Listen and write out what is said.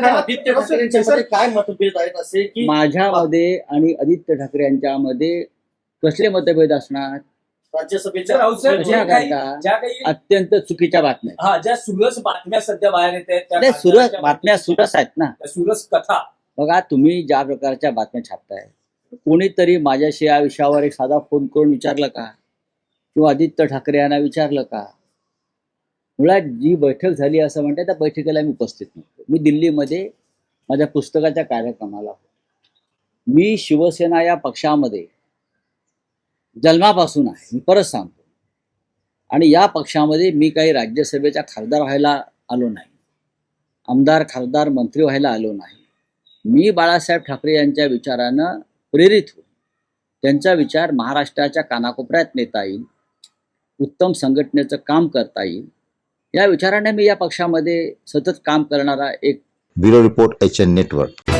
आदित्य ठाकरेंच्यामध्ये काय मतभेद आहेत असे की माझ्यामध्ये आणि आदित्य ठाकरे यांच्यामध्ये कसले मतभेद असणार? राज्यसभेच्या राऊतसाहेब, ज्या काही अत्यंत चुकीच्या बातम्या, ज्या सुरस बातम्या सध्या बाहेर येत आहेत नाही, सुरस बातम्या सुरस आहेत ना. सुरस कथा बघा, तुम्ही ज्या प्रकारच्या बातम्या छापताय, कोणीतरी माझ्याशी या विषयावर एक साधा फोन करून विचारलं का, किंवा आदित्य ठाकरे यांना विचारलं का? मुळात जी बैठक झाली असं म्हणतात, त्या बैठकीला मी उपस्थित नव्हतो. मी दिल्लीमध्ये माझ्या पुस्तकाच्या कार्यक्रमाला होतो. मी शिवसेना या पक्षामध्ये जन्मापासून आहे, मी परत सांगतो. आणि या पक्षामध्ये मी काही राज्यसभेचा खासदार व्हायला आलो नाही, आमदार खासदार मंत्री व्हायला आलो नाही. मी बाळासाहेब ठाकरे यांच्या विचारानं प्रेरित होऊन त्यांचा विचार महाराष्ट्राच्या कानाकोपऱ्यात नेता येईल, उत्तम संघटनेचं काम करता येईल, या विचाराने मी या पक्षामध्ये सतत काम करणारा एक ब्युरो रिपोर्ट HN नेटवर्क.